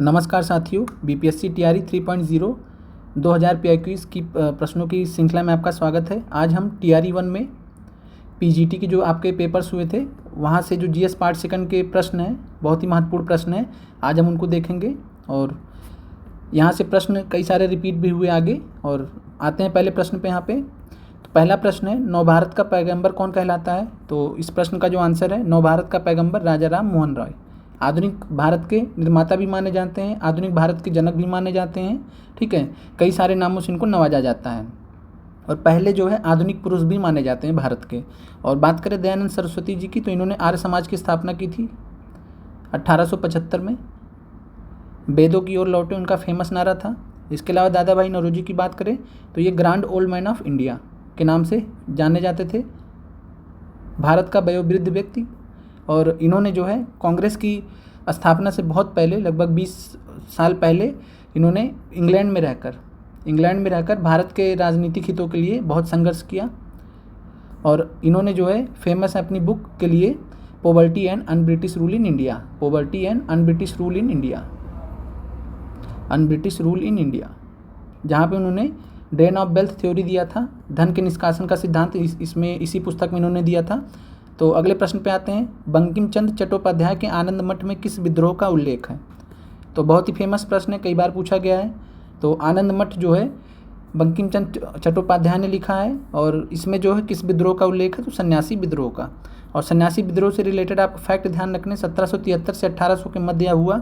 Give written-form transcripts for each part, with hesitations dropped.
नमस्कार साथियों, BPSC TRE 3.0 2000 PIQs की प्रश्नों की श्रृंखला में आपका स्वागत है। आज हम टीआरई 1 में पीजीटी के जो आपके पेपर्स हुए थे वहाँ से जो जीएस पार्ट सेकंड के प्रश्न हैं, बहुत ही महत्वपूर्ण प्रश्न हैं, आज हम उनको देखेंगे। और यहाँ से प्रश्न कई सारे रिपीट भी हुए आगे। और आते हैं पहले प्रश्न पे। यहाँ पे तो पहला प्रश्न है, नवभारत का पैगंबर कौन कहलाता है? तो इस प्रश्न का जो आंसर है, नवभारत का पैगंबर राजा राम मोहन रॉय। आधुनिक भारत के निर्माता भी माने जाते हैं, आधुनिक भारत के जनक भी माने जाते हैं। ठीक है, कई सारे नामों से इनको नवाजा जाता है। और पहले जो है आधुनिक पुरुष भी माने जाते हैं भारत के। और बात करें दयानंद सरस्वती जी की, तो इन्होंने आर्य समाज की स्थापना की थी 1875 में। वेदों की ओर लौटे उनका फेमस नारा था। इसके अलावा दादा भाई नौरोजी की बात करें तो ये grand old man of India के नाम से जाने जाते थे, भारत का वयोवृद्ध व्यक्ति। और इन्होंने जो है कांग्रेस की स्थापना से बहुत पहले, लगभग 20 साल पहले, इन्होंने इंग्लैंड में रहकर भारत के राजनीतिक हितों के लिए बहुत संघर्ष किया। और इन्होंने जो है फेमस है अपनी बुक के लिए, poverty and un-British rule in India, poverty and un-British rule in India, un-British rule in India, जहाँ पे उन्होंने ड्रेन ऑफ वेल्थ थ्योरी दिया था, धन के निष्कासन का सिद्धांत इसी पुस्तक में इन्होंने दिया था। तो अगले प्रश्न पे आते हैं, बंकिम चंद्र चट्टोपाध्याय के आनंद मठ में किस विद्रोह का उल्लेख है? तो बहुत ही फेमस प्रश्न है, कई बार पूछा गया है। तो आनंद मठ जो है बंकिम चंद्र चट्टोपाध्याय ने लिखा है, और इसमें जो है किस विद्रोह का उल्लेख है? तो सन्यासी विद्रोह का। और सन्यासी विद्रोह से रिलेटेड आपको फैक्ट ध्यान रखने, 1773 से 1800 के मध्य हुआ।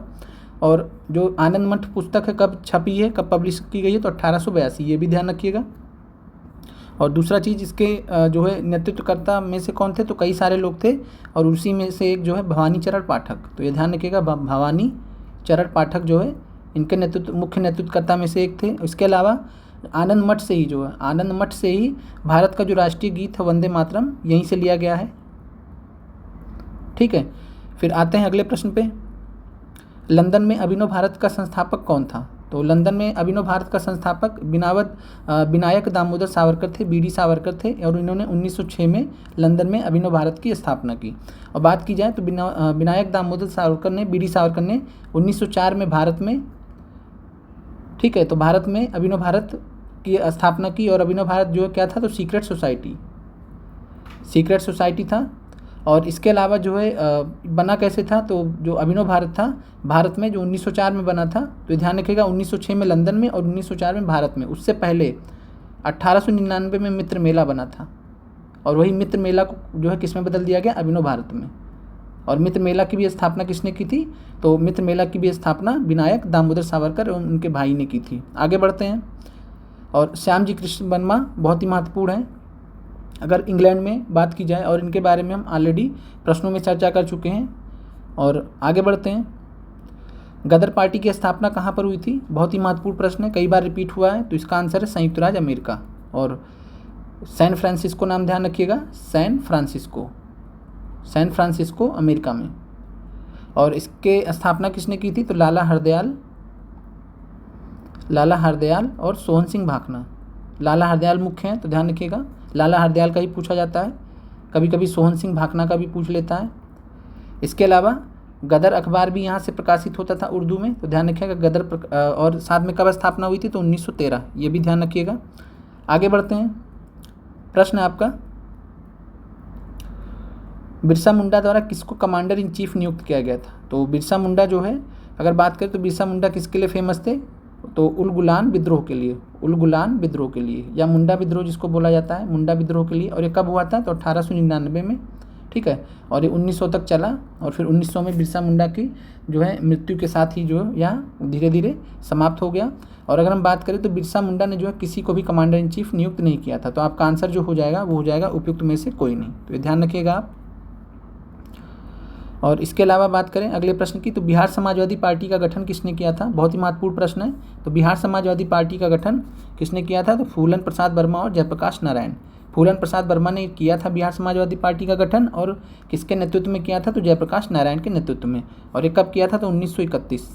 और जो आनंद मठ पुस्तक है कब छपी है, कब पब्लिश की गई है? तो 1882, ये भी ध्यान रखिएगा। और दूसरा चीज़, इसके जो है नेतृत्वकर्ता में से कौन थे? तो कई सारे लोग थे, और उसी में से एक जो है भवानी चरण पाठक। तो ये ध्यान रखिएगा, भवानी चरण पाठक जो है इनके मुख्य नेतृत्वकर्ता में से एक थे। इसके अलावा आनंद मठ से ही भारत का जो राष्ट्रीय गीत है वंदे मातरम, यहीं से लिया गया है। ठीक है, फिर आते हैं अगले प्रश्न पे। लंदन में अभिनव भारत का संस्थापक कौन था? तो लंदन में अभिनव भारत का संस्थापक विनायक दामोदर सावरकर थे, बीडी सावरकर थे। और इन्होंने 1906 में लंदन में अभिनव भारत की स्थापना की। और बात की जाए तो विनायक दामोदर सावरकर ने, बीडी सावरकर ने 1904 में भारत में, ठीक है, तो भारत में अभिनव भारत की स्थापना की। और अभिनव भारत जो है क्या था? तो सीक्रेट सोसाइटी था। और इसके अलावा जो है बना कैसे था? तो जो अभिनव भारत था भारत में, जो 1904 में बना था, तो ध्यान रखिएगा 1906 में लंदन में और 1904 में भारत में। उससे पहले 1899 में मित्र मेला बना था, और वही मित्र मेला को जो है किस में बदल दिया गया? अभिनव भारत में। और मित्र मेला की भी स्थापना किसने की थी? तो मित्र मेला की भी स्थापना विनायक दामोदर सावरकर और उनके भाई ने की थी। आगे बढ़ते हैं। और श्याम जी कृष्ण वर्मा बहुत ही महत्वपूर्ण है अगर इंग्लैंड में बात की जाए, और इनके बारे में हम ऑलरेडी प्रश्नों में चर्चा कर चुके हैं। और आगे बढ़ते हैं। गदर पार्टी की स्थापना कहाँ पर हुई थी? बहुत ही महत्वपूर्ण प्रश्न है, कई बार रिपीट हुआ है। तो इसका आंसर है संयुक्त राज्य अमेरिका। और सैन फ्रांसिस्को नाम ध्यान रखिएगा, सैन फ्रांसिस्को अमेरिका में। और इसके स्थापना किसने की थी? तो लाला हरदयाल और सोहन सिंह भाखना। लाला हरदयाल मुख्य हैं, तो ध्यान रखिएगा, लाला हरदयाल का ही पूछा जाता है, कभी कभी सोहन सिंह भाखना का भी पूछ लेता है। इसके अलावा गदर अखबार भी यहाँ से प्रकाशित होता था उर्दू में, तो ध्यान रखिएगा गदर और साथ में कब स्थापना हुई थी? तो 1913, ये भी ध्यान रखिएगा। आगे बढ़ते हैं। प्रश्न आपका, बिरसा मुंडा द्वारा किसको कमांडर इन चीफ नियुक्त किया गया था? तो बिरसा मुंडा जो है, अगर बात करें तो बिरसा मुंडा किसके लिए फेमस थे? तो उलगुलान विद्रोह के लिए, या मुंडा विद्रोह जिसको बोला जाता है, मुंडा विद्रोह के लिए। और ये कब हुआ था? तो 1899 में। ठीक है, और ये 1900 तक चला, और फिर 1900 में बिरसा मुंडा की जो है मृत्यु के साथ ही जो यहाँ धीरे धीरे समाप्त हो गया। और अगर हम बात करें तो बिरसा मुंडा ने जो है किसी को भी कमांडर इन चीफ नियुक्त नहीं किया था। तो आपका आंसर जो हो जाएगा वो हो जाएगा उपयुक्त में से कोई नहीं। तो ये ध्यान रखिएगा आप। और इसके अलावा बात करें अगले प्रश्न की, तो बिहार समाजवादी पार्टी का गठन किसने किया था? बहुत ही महत्वपूर्ण प्रश्न है। तो बिहार समाजवादी पार्टी का गठन किसने किया था? तो फूलन प्रसाद वर्मा और जयप्रकाश नारायण। फूलन प्रसाद वर्मा ने किया था बिहार समाजवादी पार्टी का गठन, और किसके नेतृत्व में किया था? तो जयप्रकाश नारायण के नेतृत्व में। और ये कब किया था? तो 1931,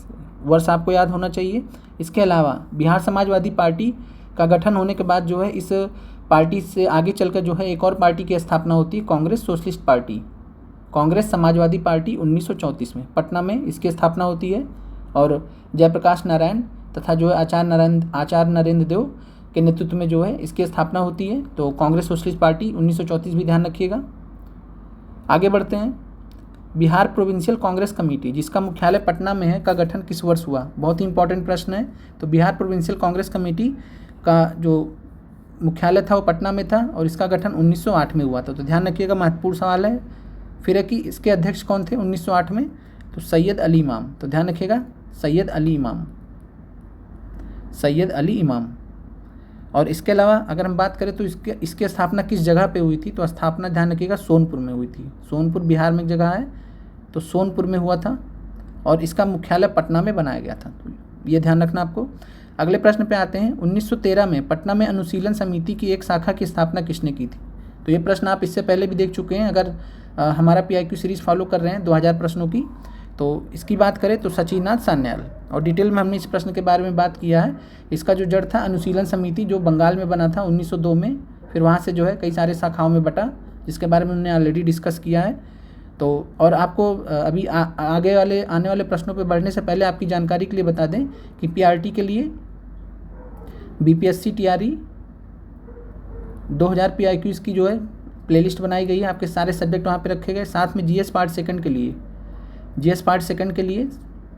वर्ष आपको याद होना चाहिए। इसके अलावा बिहार समाजवादी पार्टी का गठन होने के बाद जो है इस पार्टी से आगे चलकर जो है एक और पार्टी की स्थापना होती है, Congress socialist party, Congress Samajwadi party 1934 में पटना में इसकी स्थापना होती है। और जयप्रकाश नारायण तथा जो है आचार्य नरेंद्र देव के नेतृत्व में जो है इसकी स्थापना होती है। तो कांग्रेस सोशलिस्ट पार्टी 1934 भी ध्यान रखिएगा। आगे बढ़ते हैं। बिहार प्रोविंशियल कांग्रेस कमेटी जिसका मुख्यालय पटना में है का गठन किस वर्ष हुआ? बहुत ही इंपॉर्टेंट प्रश्न है। तो बिहार प्रोविंशियल कांग्रेस कमेटी का जो मुख्यालय था वो पटना में था और इसका गठन 1908 में हुआ था। तो ध्यान रखिएगा, महत्वपूर्ण सवाल है। फिर है कि इसके अध्यक्ष कौन थे 1908 में? तो सैयद अली इमाम। तो ध्यान रखिएगा, सैयद अली इमाम। और इसके अलावा अगर हम बात करें तो इसकी स्थापना किस जगह पे हुई थी? तो स्थापना ध्यान रखिएगा सोनपुर में हुई थी। सोनपुर बिहार में एक जगह है, तो सोनपुर में हुआ था और इसका मुख्यालय पटना में बनाया गया था। तो ये ध्यान रखना आपको। अगले प्रश्न पे आते हैं। 1913 में पटना में अनुशीलन समिति की एक शाखा की स्थापना किसने की थी? तो ये प्रश्न आप इससे पहले भी देख चुके हैं अगर हमारा PIQ सीरीज़ फॉलो कर रहे हैं 2000 प्रश्नों की। तो इसकी बात करें तो सचिनाथ सान्याल, और डिटेल में हमने इस प्रश्न के बारे में बात किया है। इसका जो जड़ था अनुशीलन समिति जो बंगाल में बना था 1902 में, फिर वहाँ से जो है कई सारे शाखाओं में बटा, जिसके बारे में हमने ऑलरेडी डिस्कस किया है। तो और आपको अभी आने वाले प्रश्नों पे बढ़ने से पहले आपकी जानकारी के लिए बता दें कि PRT के लिए BPSC TRE 2000 PIQs की जो है प्लेलिस्ट बनाई गई है। आपके सारे सब्जेक्ट वहाँ पे रखे गए। साथ में GS पार्ट सेकंड के लिए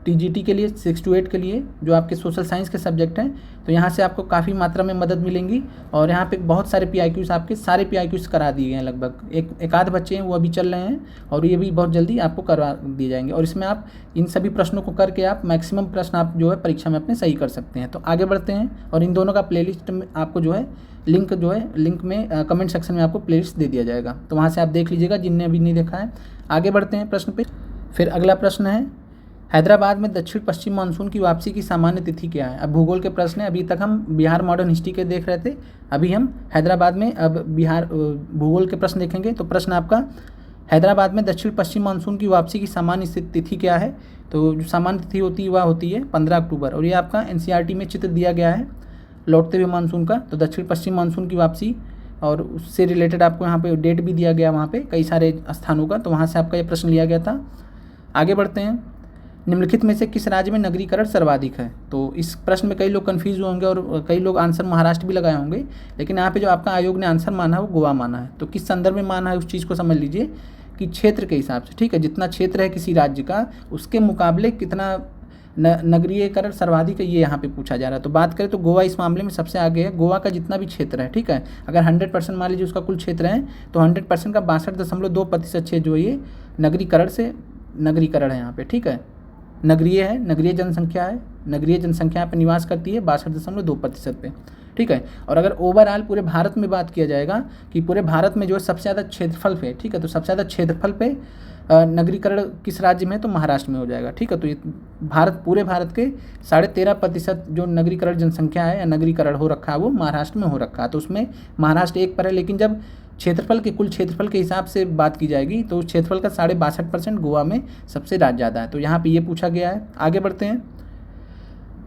TGT के लिए 6 to 8 के लिए जो आपके सोशल साइंस के सब्जेक्ट हैं, तो यहाँ से आपको काफ़ी मात्रा में मदद मिलेंगी। और यहाँ पे बहुत सारे PIQs आपके सारे PIQs करा दिए गए हैं। लगभग एक आध बच्चे हैं वो अभी चल रहे हैं और ये भी बहुत जल्दी आपको करवा दिए जाएंगे। और इसमें आप इन सभी प्रश्नों को करके आप मैक्सिमम प्रश्न आप जो है परीक्षा में अपने सही कर सकते हैं। तो आगे बढ़ते हैं और इन दोनों का प्लेलिस्ट में आपको जो है लिंक में कमेंट सेक्शन में आपको प्लेलिस्ट दे दिया जाएगा, तो वहाँ से आप देख लीजिएगा जिनने अभी नहीं देखा है। आगे बढ़ते हैं प्रश्न पे। फिर अगला प्रश्न है, हैदराबाद में दक्षिण पश्चिम मानसून की वापसी की सामान्य तिथि क्या है? अब भूगोल के प्रश्न है। अभी तक हम बिहार मॉडर्न हिस्ट्री के देख रहे थे, अभी हम हैदराबाद में अब बिहार भूगोल के प्रश्न देखेंगे। तो प्रश्न आपका, हैदराबाद में दक्षिण पश्चिम मानसून की वापसी की सामान्य तिथि क्या है? तो जो सामान्य तिथि होती है वह होती है 15 अक्टूबर। और ये आपका NCERT में चित्र दिया गया है लौटते हुए मानसून का। तो दक्षिण पश्चिम मानसून की वापसी और उससे रिलेटेड आपको यहाँ पे डेट भी दिया गया वहाँ पे कई सारे स्थानों का, तो वहाँ से आपका ये प्रश्न लिया गया था। आगे बढ़ते हैं। निम्नलिखित में से किस राज्य में नगरीकरण सर्वाधिक है? तो इस प्रश्न में कई लोग कंफ्यूज होंगे और कई लोग आंसर महाराष्ट्र भी लगाए होंगे, लेकिन यहाँ पे जो आपका आयोग ने आंसर माना है वो गोवा माना है। तो किस संदर्भ में माना है उस चीज़ को समझ लीजिए कि क्षेत्र के हिसाब से, ठीक है, जितना क्षेत्र है किसी राज्य का उसके मुकाबले कितना नगरीयकरण सर्वाधिक है, ये यहाँ पे पूछा जा रहा है। तो बात करें तो गोवा इस मामले में सबसे आगे है। गोवा का जितना भी क्षेत्र है, ठीक है, अगर 100% मान लीजिए उसका कुल क्षेत्र है तो 100% का 62.2% क्षेत्र जो ये नगरीकरण है यहाँ पे, ठीक है, नगरीय है, नगरीय जनसंख्या है, नगरीय जनसंख्या पे निवास करती है 62.2% पे, ठीक है। और अगर ओवरऑल पूरे भारत में बात किया जाएगा कि पूरे भारत में जो है सबसे ज़्यादा क्षेत्रफल पे, ठीक है, तो सबसे ज़्यादा क्षेत्रफल पे नगरीकरण किस राज्य में है? तो महाराष्ट्र में हो जाएगा, ठीक है। तो ये पूरे भारत के 13.5% जो नगरीकरण जनसंख्या है या नगरीकरण हो रखा है वो महाराष्ट्र में हो रखा है। तो उसमें महाराष्ट्र एक पर है, लेकिन जब कुल क्षेत्रफल के हिसाब से बात की जाएगी तो क्षेत्रफल का 62.5% गोवा में सबसे ज़्यादा है। तो यहाँ पे ये पूछा गया है। आगे बढ़ते हैं।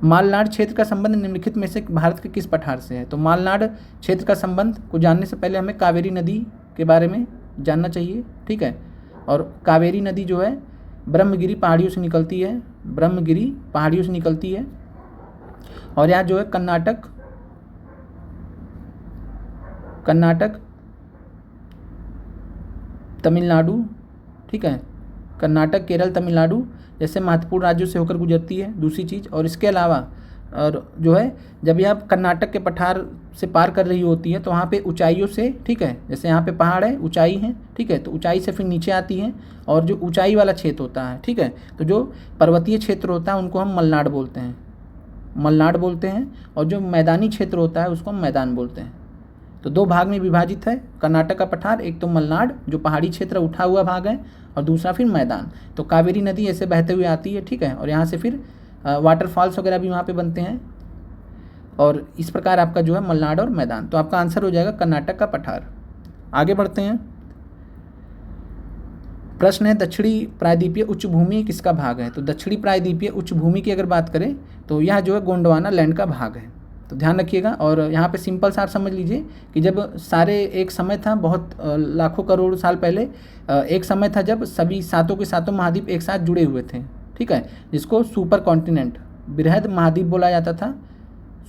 मालनाड क्षेत्र का संबंध निम्नलिखित में से भारत के किस पठार से है? तो मालनाड क्षेत्र का संबंध को जानने से पहले हमें कावेरी नदी के बारे में जानना चाहिए, ठीक है। और कावेरी नदी जो है ब्रह्मगिरी पहाड़ियों से निकलती है, और यहाँ जो है कर्नाटक तमिलनाडु, ठीक है, कर्नाटक केरल तमिलनाडु जैसे महत्वपूर्ण राज्यों से होकर गुजरती है, दूसरी चीज़। और इसके अलावा और जो है जब यह पकर्नाटक के पठार से पार कर रही होती है तो वहाँ पे ऊंचाइयों से, ठीक है, जैसे यहाँ पे पहाड़ है, ऊंचाई है, ठीक है, तो ऊंचाई से फिर नीचे आती है और जो ऊंचाई वाला क्षेत्र होता है, ठीक है, तो जो पर्वतीय क्षेत्र होता है उनको हम मलनाड बोलते हैं और जो मैदानी क्षेत्र होता है उसको हम मैदान बोलते हैं। तो दो भाग में विभाजित है कर्नाटक का पठार, एक तो मलनाड जो पहाड़ी क्षेत्र उठा हुआ भाग है और दूसरा फिर मैदान। तो कावेरी नदी ऐसे बहते हुए आती है, ठीक है, और यहाँ से फिर वाटरफॉल्स वगैरह भी वहाँ पे बनते हैं और इस प्रकार आपका जो है मलनाड और मैदान। तो आपका आंसर हो जाएगा कर्नाटक का पठार। आगे बढ़ते हैं। प्रश्न है दक्षिणी प्रायद्वीपीय उच्च भूमि किसका भाग है? तो दक्षिणी प्रायद्वीपीय उच्च भूमि की अगर बात करें तो यह जो है गोंडवाना लैंड का भाग है। तो ध्यान रखिएगा। और यहाँ पे सिंपल सा समझ लीजिए कि जब सारे एक समय था बहुत लाखों करोड़ साल पहले, एक समय था जब सभी सातों के सातों महाद्वीप एक साथ जुड़े हुए थे, ठीक है, जिसको सुपर कॉन्टिनेंट, बृहद महाद्वीप बोला जाता था,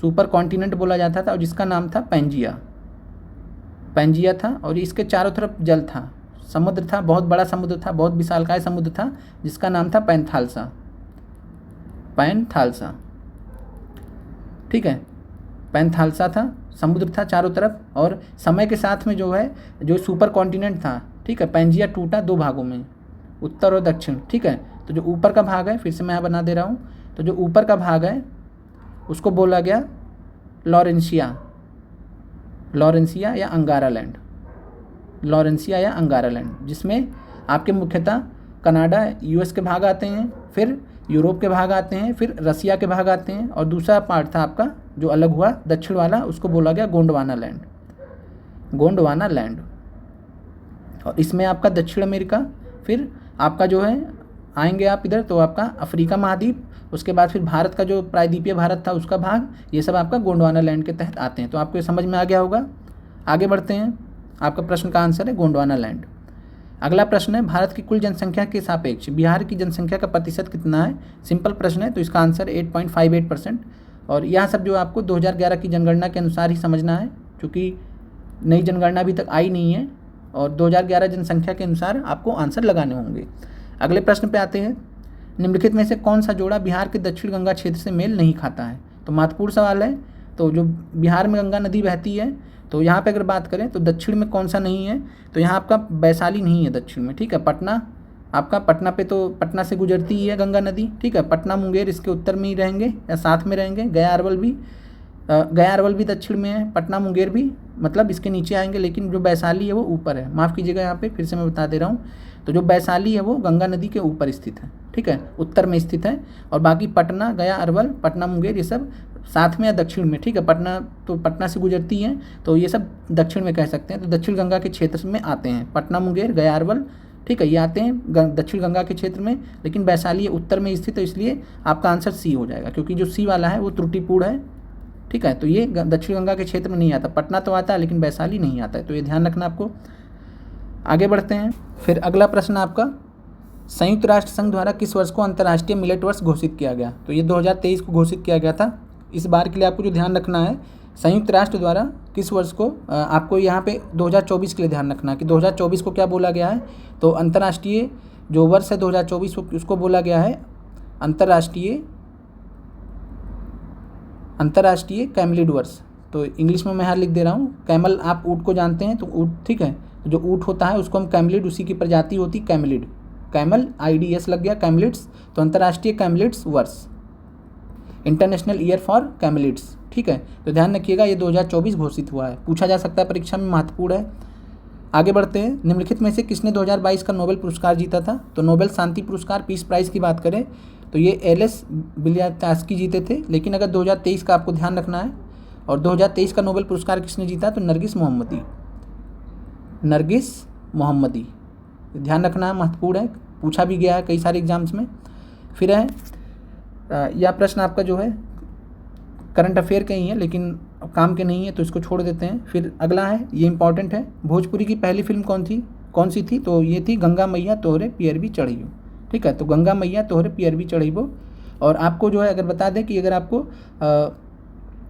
सुपर कॉन्टिनेंट बोला जाता था, और जिसका नाम था पैंजिया, पैंजिया था। और इसके चारों तरफ जल था, समुद्र था, बहुत बड़ा समुद्र था, बहुत विशालकाय समुद्र था, जिसका नाम था पैंथालसा, पैंथालसा, ठीक है, पैंथालसा था, समुद्र था चारों तरफ। और समय के साथ में जो है, जो सुपर कॉन्टिनेंट था, ठीक है, पैंजिया टूटा 2 भागों में, उत्तर और दक्षिण, ठीक है। तो जो ऊपर का भाग है, फिर से मैं यहाँ बना दे रहा हूँ, तो जो ऊपर का भाग है उसको बोला गया लॉरेंसिया, लॉरेंसिया या अंगारा लैंड, लॉरेंसिया या अंगारा लैंड, जिसमें आपके मुख्यतः कनाडा, यूएस के भाग आते हैं, फिर यूरोप के भाग आते हैं, फिर रसिया के भाग आते हैं, और दूसरा पार्ट था आपका जो अलग हुआ दक्षिण वाला, उसको बोला गया गोंडवाना लैंड, गोंडवाना लैंड। और इसमें आपका दक्षिण अमेरिका, फिर आपका जो है आएंगे आप इधर तो आपका अफ्रीका महाद्वीप, उसके बाद फिर भारत का जो प्रायद्वीपीय भारत था उसका भाग, ये सब आपका गोंडवाना लैंड के तहत आते हैं। तो आपको ये समझ में आ गया होगा। आगे बढ़ते हैं, आपका प्रश्न का आंसर है गोंडवाना लैंड। अगला प्रश्न है, भारत की कुल जनसंख्या के सापेक्ष बिहार की जनसंख्या का प्रतिशत कितना है? सिंपल प्रश्न है, तो इसका आंसर 8.58%। और यह सब जो आपको 2011 की जनगणना के अनुसार ही समझना है, क्योंकि नई जनगणना अभी तक आई नहीं है, और 2011 जनसंख्या के अनुसार आपको आंसर लगाने होंगे। अगले प्रश्न पे आते हैं, निम्नलिखित में से कौन सा जोड़ा बिहार के दक्षिण गंगा क्षेत्र से मेल नहीं खाता है? तो महत्वपूर्ण सवाल है। तो जो बिहार में गंगा नदी बहती है, तो यहाँ पे अगर बात करें तो दक्षिण में कौन सा नहीं है? तो यहाँ आपका वैशाली नहीं है दक्षिण में, ठीक है। पटना, आपका पटना पे तो पटना से गुजरती ही है गंगा नदी, ठीक है। पटना मुंगेर इसके उत्तर में ही रहेंगे या साथ में रहेंगे। गया अरवल भी दक्षिण में है, पटना मुंगेर भी मतलब इसके नीचे आएंगे, लेकिन जो वैशाली है वो ऊपर है। माफ़ कीजिएगा, यहाँ पे फिर से मैं बता दे रहा हूँ, तो जो वैशाली है वो गंगा नदी के ऊपर स्थित है, ठीक है, उत्तर में स्थित है। और बाकी पटना, गया अरवल, पटना मुंगेर ये सब साथ में या दक्षिण में, ठीक है। पटना तो पटना से गुजरती हैं, तो ये सब दक्षिण में कह सकते हैं। तो दक्षिण गंगा के क्षेत्र में आते हैं पटना मुंगेर, गया अरवल, ठीक है, ये आते हैं दक्षिण गंगा के क्षेत्र में। लेकिन वैशाली उत्तर में स्थित है, इसलिए आपका आंसर सी हो जाएगा, क्योंकि जो सी वाला है वो त्रुटिपूर्ण है, ठीक है। तो ये दक्षिण गंगा के क्षेत्र में नहीं आता। पटना तो आता है लेकिन वैशाली नहीं आता है, तो ये ध्यान रखना आपको। आगे बढ़ते हैं। फिर अगला प्रश्न आपका, संयुक्त राष्ट्र संघ द्वारा किस वर्ष को अंतर्राष्ट्रीय मिलेट वर्ष घोषित किया गया? तो ये 2023 को घोषित किया गया था। इस बार के लिए आपको जो ध्यान रखना है, संयुक्त राष्ट्र द्वारा किस वर्ष को, आपको यहाँ पे 2024 के लिए ध्यान रखना है कि 2024 को क्या बोला गया है। तो अंतर्राष्ट्रीय जो वर्ष है 2024 उसको बोला गया है अंतर्राष्ट्रीय कैमलिड वर्ष। तो इंग्लिश में मैं यहाँ लिख दे रहा हूँ, कैमल, आप ऊँट को जानते हैं, तो ऊँट, ठीक है, जो ऊँट होता है उसको हम कैमलिड, उसी की प्रजाति होती कैमलिड, कैमल IDS लग गया, कैमलिड्स। तो अंतर्राष्ट्रीय कैमलिड्स वर्ष, इंटरनेशनल ईयर फॉर कैमलिड्स, ठीक है। तो ध्यान रखिएगा, ये 2024 घोषित हुआ है, पूछा जा सकता है परीक्षा में, महत्वपूर्ण है। आगे बढ़ते हैं। निम्नलिखित में से किसने 2022 का नोबेल पुरस्कार जीता था? तो नोबेल शांति पुरस्कार, पीस प्राइज की बात करें तो ये LS बिल्यात्स्की जीते थे। लेकिन अगर 2023 का आपको ध्यान रखना है, और 2023 का नोबेल पुरस्कार किसने जीता? तो नरगिस मोहम्मदी, ध्यान रखना है, महत्वपूर्ण है, पूछा भी गया है कई सारे एग्जाम्स में। फिर है यह प्रश्न आपका जो है करंट अफेयर के ही है, लेकिन काम के नहीं है, तो इसको छोड़ देते हैं। फिर अगला है, ये इंपॉर्टेंट है, भोजपुरी की पहली फिल्म कौन सी थी? तो ये थी गंगा मैया तोहरे पियरवी चढ़ियो, ठीक है। तो गंगा मैया तोहरे पियरवी चढ़ियो। और आपको जो है अगर बता दें कि अगर आपको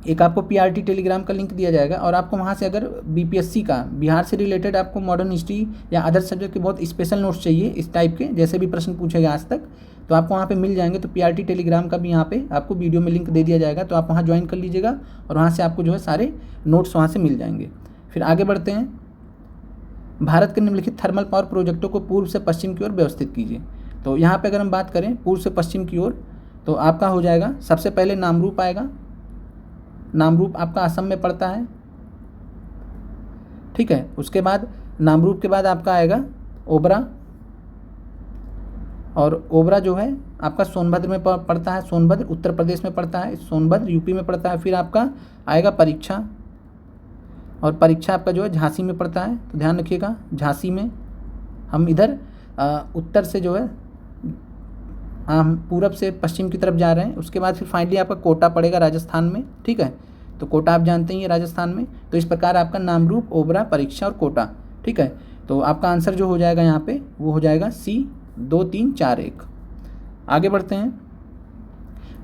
एक आपको PRT टेलीग्राम का लिंक दिया जाएगा, और आपको वहाँ से अगर BPSC का बिहार से रिलेटेड आपको मॉडर्न हिस्ट्री या अदर सब्जेक्ट के बहुत स्पेशल नोट्स चाहिए इस टाइप के, जैसे भी प्रश्न पूछे गए आज तक, तो आपको वहाँ पे मिल जाएंगे। तो PRT टेलीग्राम का भी यहाँ पे आपको वीडियो में लिंक दे दिया जाएगा, तो आप वहाँ ज्वाइन कर लीजिएगा, और वहाँ से आपको जो है सारे नोट्स वहाँ से मिल जाएंगे। फिर आगे बढ़ते हैं। भारत के निम्नलिखित थर्मल पावर प्रोजेक्टों को पूर्व से पश्चिम की ओर व्यवस्थित कीजिए। तो यहाँ पे अगर हम बात करें पूर्व से पश्चिम की ओर, तो आपका हो जाएगा सबसे पहले नामरूप आएगा। नामरूप आपका असम में पड़ता है, ठीक है। उसके बाद नामरूप के बाद आपका आएगा ओबरा, और ओबरा जो है आपका सोनभद्र में पड़ता है, सोनभद्र उत्तर प्रदेश में पड़ता है, सोनभद्र UP में पड़ता है। फिर आपका आएगा परीक्षा, और परीक्षा आपका जो है झांसी में पड़ता है। तो ध्यान रखिएगा, झांसी में हम इधर उत्तर से जो है हम पूरब से पश्चिम की तरफ जा रहे हैं। उसके बाद फिर फाइनली आपका कोटा पड़ेगा राजस्थान में, ठीक है। तो कोटा आप जानते हैं, ये राजस्थान में। तो इस प्रकार आपका नामरूप, ओबरा, परीक्षा और कोटा, ठीक है। तो आपका आंसर जो हो जाएगा यहाँ पे वो हो जाएगा C 2 3 4 1। आगे बढ़ते हैं।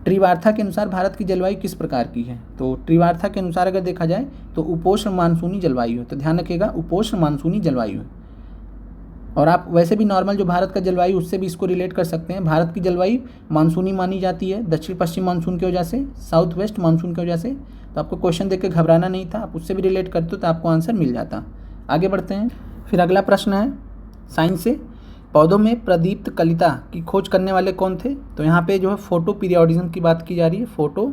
त्रिवार्था के अनुसार भारत की जलवायु किस प्रकार की है? तो त्रिवार्था के अनुसार अगर देखा जाए तो उपोष्ण मानसूनी जलवायु है। तो ध्यान रखिएगा, उपोष्ण मानसूनी जलवायु है। और आप वैसे भी नॉर्मल जो भारत का जलवायु उससे भी इसको रिलेट कर सकते हैं। भारत की जलवायु मानसूनी मानी जाती है, दक्षिण पश्चिम मानसून की वजह से, साउथ वेस्ट मानसून की वजह से। तो आपको क्वेश्चन देख के घबराना नहीं था, आप उससे भी रिलेट करते तो आपको आंसर मिल जाता। आगे बढ़ते हैं। फिर अगला प्रश्न है साइंस से, पौधों में प्रदीप्त कलिता की खोज करने वाले कौन थे? तो यहाँ पे जो है फोटो पीरियोडिज्म की बात की जा रही है, फोटो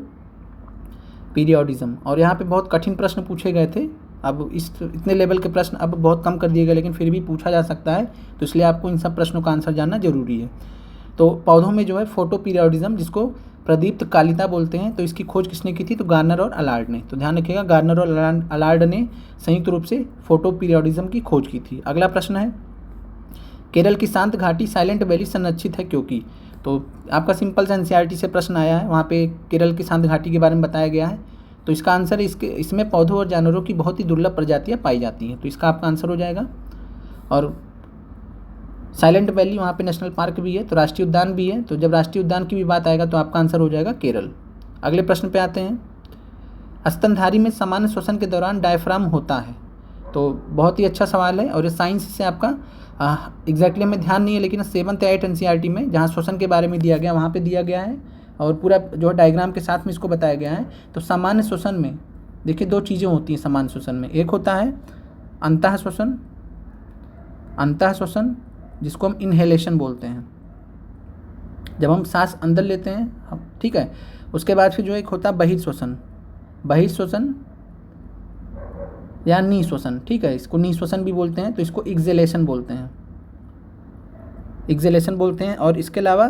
पीरियोडिज्म। और यहाँ पे बहुत कठिन प्रश्न पूछे गए थे। अब इतने लेवल के प्रश्न अब बहुत कम कर दिए गए, लेकिन फिर भी पूछा जा सकता है, तो इसलिए आपको इन सब प्रश्नों का आंसर जानना जरूरी है। तो पौधों में जो है फोटो पीरियोडिज्म, जिसको प्रदीप्त कालिता बोलते हैं, तो इसकी खोज किसने की थी? तो गार्नर और अलार्ड ने। तो ध्यान रखिएगा, गार्नर और अलार्ड ने संयुक्त रूप से फोटो पीरियोडिज्म की खोज की थी। अगला प्रश्न है, केरल की शांत घाटी साइलेंट वैली संरक्षित है क्योंकि? तो आपका सिंपल सा एनसीईआरटी से प्रश्न आया है, वहाँ पे केरल की शांत घाटी के बारे में बताया गया है। तो इसका आंसर इसमें पौधों और जानवरों की बहुत ही दुर्लभ प्रजातियाँ पाई जाती हैं, तो इसका आपका आंसर हो जाएगा। और साइलेंट वैली, वहाँ पे नेशनल पार्क भी है, तो राष्ट्रीय उद्यान भी है। तो जब राष्ट्रीय उद्यान की भी बात आएगा तो आपका आंसर हो जाएगा केरल। अगले प्रश्न पे आते हैं, स्तनधारी में सामान्य श्वसन के दौरान डायफ्राम होता है? तो बहुत ही अच्छा सवाल है, और ये साइंस से आपका एग्जैक्टली हमें ध्यान नहीं है, लेकिन 7th या 8th एनसीईआरटी में जहाँ श्वसन के बारे में दिया गया वहाँ पे दिया गया है, और पूरा जो डायग्राम के साथ में इसको बताया गया है। तो सामान्य श्वसन में देखिए 2 चीज़ें होती हैं सामान्य श्वसन में। एक होता है अंतः श्वसन, जिसको हम इनहेलेशन बोलते हैं, जब हम सांस अंदर लेते हैं, ठीक है। उसके बाद फिर जो एक होता है बहिर्श्वसन या निःश्वसन, ठीक है, इसको निःश्वसन भी बोलते हैं, तो इसको एक्सेलेशन बोलते हैं। और इसके अलावा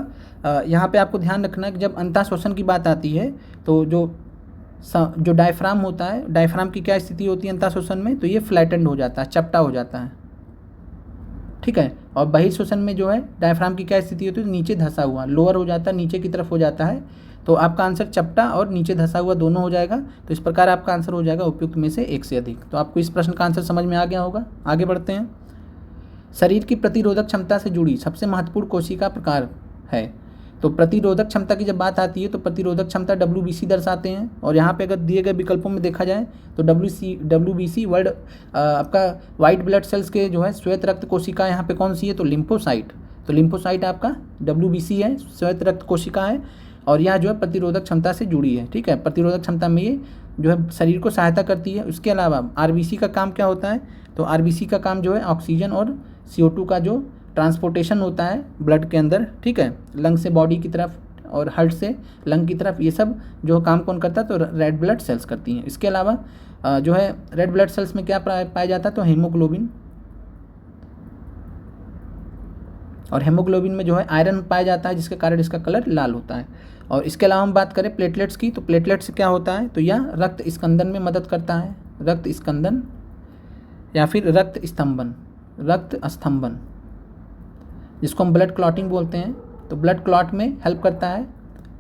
यहाँ पे आपको ध्यान रखना है कि जब अंतः श्वसन की बात आती है तो जो डायफ्राम होता है, डायफ्राम की क्या स्थिति होती है अंतः श्वसन में? तो ये फ्लैटेंड हो जाता है, चपटा हो जाता है, ठीक है। और बहिर्श्वसन में जो है डायफ्राम की क्या स्थिति होती है? तो नीचे धंसा हुआ, लोअर हो जाता है, नीचे की तरफ हो जाता है। तो आपका आंसर चपटा और नीचे धंसा हुआ दोनों हो जाएगा। तो इस प्रकार आपका आंसर हो जाएगा उपयुक्त में से एक से अधिक। तो आपको इस प्रश्न का आंसर समझ में आ गया होगा। आगे बढ़ते हैं, शरीर की प्रतिरोधक क्षमता से जुड़ी सबसे महत्वपूर्ण कोशिका प्रकार है? तो प्रतिरोधक क्षमता की जब बात आती है तो प्रतिरोधक क्षमता WBC दर्शाते हैं। और यहाँ पे अगर दिए गए विकल्पों में देखा जाए तो WBC वर्ड आपका वाइट ब्लड सेल्स के जो है श्वेत रक्त कोशिका यहाँ पे कौन सी है? तो लिम्फोसाइट। तो लिम्फोसाइट आपका WBC है, श्वेत रक्त कोशिका है, और यह जो है प्रतिरोधक क्षमता से जुड़ी है, ठीक है। प्रतिरोधक क्षमता में ये जो है शरीर को सहायता करती है। उसके अलावा RBC का काम क्या होता है? तो RBC का काम जो है ऑक्सीजन और CO2 का जो ट्रांसपोर्टेशन होता है ब्लड के अंदर, ठीक है, लंग से बॉडी की तरफ और हार्ट से लंग की तरफ, ये सब जो काम कौन करता है? तो रेड ब्लड सेल्स करती हैं। इसके अलावा जो है रेड ब्लड सेल्स में क्या पाया जाता है? तो हीमोग्लोबिन, और हेमोग्लोबिन में जो है आयरन पाया जाता है, जिसके कारण इसका कलर लाल होता है। और इसके अलावा हम बात करें प्लेटलेट्स की, तो प्लेटलेट्स क्या होता है? तो यह रक्त स्कंदन में मदद करता है, रक्त स्कंदन या फिर रक्त स्तंभन, जिसको हम ब्लड क्लॉटिंग बोलते हैं। तो ब्लड क्लॉट में हेल्प करता है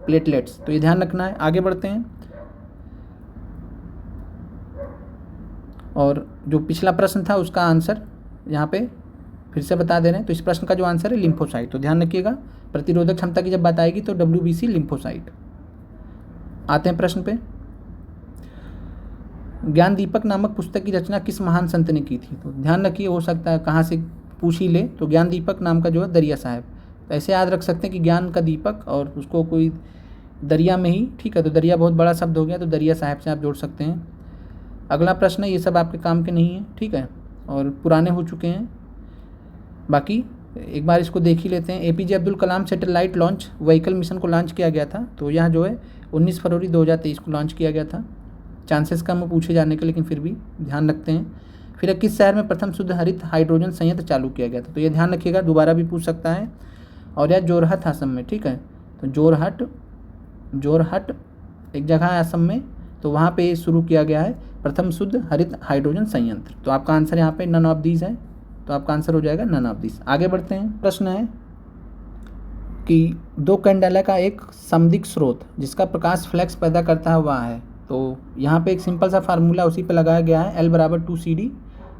प्लेटलेट्स, तो ये ध्यान रखना है। आगे बढ़ते हैं, और जो पिछला प्रश्न था उसका आंसर यहाँ पे फिर से बता दे रहे हैं। तो इस प्रश्न का जो आंसर है लिम्फोसाइट। तो ध्यान रखिएगा, प्रतिरोधक क्षमता की जब बात आएगी तो WBC लिम्फोसाइट। आते हैं प्रश्न पे, ज्ञान दीपक नामक पुस्तक की रचना किस महान संत ने की थी? तो ध्यान रखिए, हो सकता है कहाँ से पूछ ही ले, तो ज्ञान दीपक नाम का जो है दरिया साहब। तो ऐसे याद रख सकते हैं कि ज्ञान का दीपक और उसको कोई दरिया में ही, ठीक है, तो दरिया बहुत बड़ा शब्द हो गया, तो दरिया साहब से आप जोड़ सकते हैं। अगला प्रश्न है, ये सब आपके काम के नहीं है, ठीक है, और पुराने हो चुके हैं। बाकी एक बार इसको देख ही लेते हैं। APJ Abdul Kalam satellite launch vehicle mission को लॉन्च किया गया था, तो यह जो है 19 फरवरी 2023 को लॉन्च किया गया था। चांसेस कम है पूछे जाने के, लेकिन फिर भी ध्यान रखते हैं। फिर किस शहर में प्रथम शुद्ध हरित हाइड्रोजन संयंत्र चालू किया गया था? तो ये ध्यान रखिएगा, दोबारा भी पूछ सकता है। और यह जोरहट असम में, ठीक है, तो जोरहट एक जगह है असम में, तो वहाँ पे शुरू किया गया है प्रथम शुद्ध हरित हाइड्रोजन संयंत्र। तो आपका आंसर यहाँ पे नन ऑफ दीज है, तो आपका आंसर हो जाएगा नन ऑफ दिस। आगे बढ़ते हैं, प्रश्न है कि 2 कैंडेला का एक समदिग्ध स्रोत जिसका प्रकाश फ्लैक्स पैदा करता हुआ है। तो यहाँ पे एक सिंपल सा फार्मूला उसी पे लगाया गया है, L = 2CD,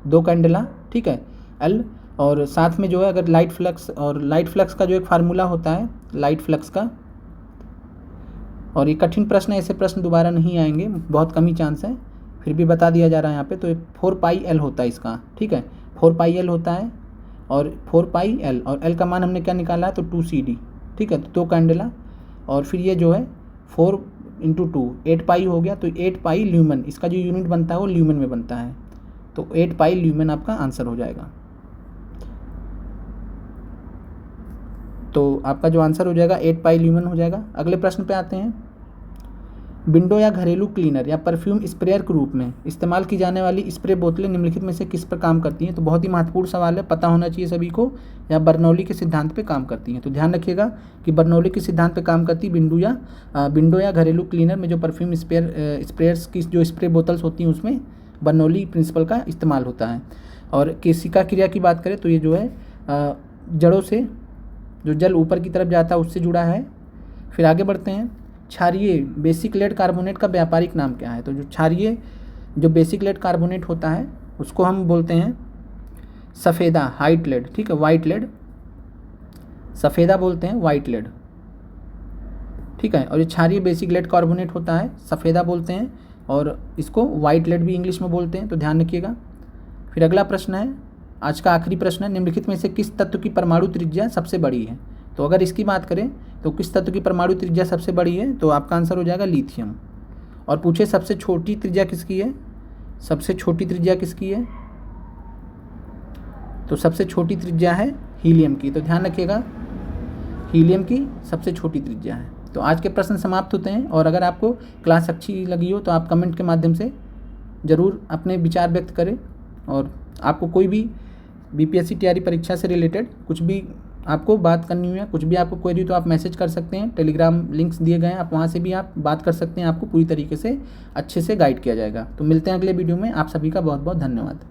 2 कैंडेला, ठीक है, L और साथ में जो है अगर लाइट फ्लक्स का जो एक फार्मूला होता है लाइट फ्लक्स का, और ये कठिन प्रश्न है, ऐसे प्रश्न दोबारा नहीं आएंगे, बहुत कम ही चांस है, फिर भी बता दिया जा रहा है यहाँ पे। तो 4πL होता है इसका, ठीक है, 4πL होता है, और 4πL और L का मान हमने क्या निकाला है, तो 2CD, ठीक है, तो 2 कैंडेला, और फिर ये जो है 4 × 2 8π हो गया, तो 8π ल्यूमेन, इसका जो यूनिट बनता है वो ल्यूमेन में बनता है, तो 8π ल्यूमेन आपका आंसर हो जाएगा। तो आपका जो आंसर हो जाएगा 8π ल्यूमेन हो जाएगा। अगले प्रश्न पे आते हैं। विंडो या घरेलू क्लीनर या परफ्यूम स्प्रेयर के रूप में इस्तेमाल की जाने वाली स्प्रे बोतलें निम्नलिखित में से किस पर काम करती हैं? तो बहुत ही महत्वपूर्ण सवाल है, पता होना चाहिए सभी को। या बर्नौली के सिद्धांत पे काम करती हैं, तो ध्यान रखिएगा कि बर्नौली के सिद्धांत पे काम करती विंडो या घरेलू क्लीनर में जो परफ्यूम स्प्रेयर्स की जो स्प्रे बोतल्स होती हैं उसमें बर्नौली प्रिंसिपल का इस्तेमाल होता है। और केशिका क्रिया की बात करें तो ये जो है जड़ों से जो जल ऊपर की तरफ जाता है उससे जुड़ा है। फिर आगे बढ़ते हैं। क्षारीय बेसिक लेड कार्बोनेट का व्यापारिक नाम क्या है? तो जो क्षारीय जो बेसिक लेड कार्बोनेट होता है उसको हम बोलते हैं सफ़ेदा, हाइट लेड, ठीक है, वाइट लेड, सफ़ेदा बोलते हैं, वाइट लेड, ठीक है। और ये क्षारीय बेसिक लेड कार्बोनेट होता है सफ़ेदा बोलते हैं, और इसको वाइट लेड भी इंग्लिश में बोलते हैं, तो ध्यान रखिएगा। फिर अगला प्रश्न है, आज का आखिरी प्रश्न है, निम्नलिखित में से किस तत्व की परमाणु त्रिज्या सबसे बड़ी है? तो अगर इसकी बात करें तो किस तत्व की परमाणु त्रिज्या सबसे बड़ी है, तो आपका आंसर हो जाएगा लिथियम। और पूछे सबसे छोटी त्रिज्या किसकी है? सबसे छोटी त्रिज्या किसकी है? तो सबसे छोटी त्रिज्या है हीलियम की, तो ध्यान रखिएगा हीलियम की सबसे छोटी त्रिज्या है। तो आज के प्रश्न समाप्त होते हैं, और अगर आपको क्लास अच्छी लगी हो तो आप कमेंट के माध्यम से ज़रूर अपने विचार व्यक्त करें। और आपको कोई भी बीपीएससी तैयारी परीक्षा से रिलेटेड कुछ भी आपको बात करनी हो या कुछ भी आपको क्वेरी तो आप मैसेज कर सकते हैं, टेलीग्राम लिंक्स दिए गए हैं, आप वहाँ से भी आप बात कर सकते हैं, आपको पूरी तरीके से अच्छे से गाइड किया जाएगा। तो मिलते हैं अगले वीडियो में, आप सभी का बहुत बहुत धन्यवाद।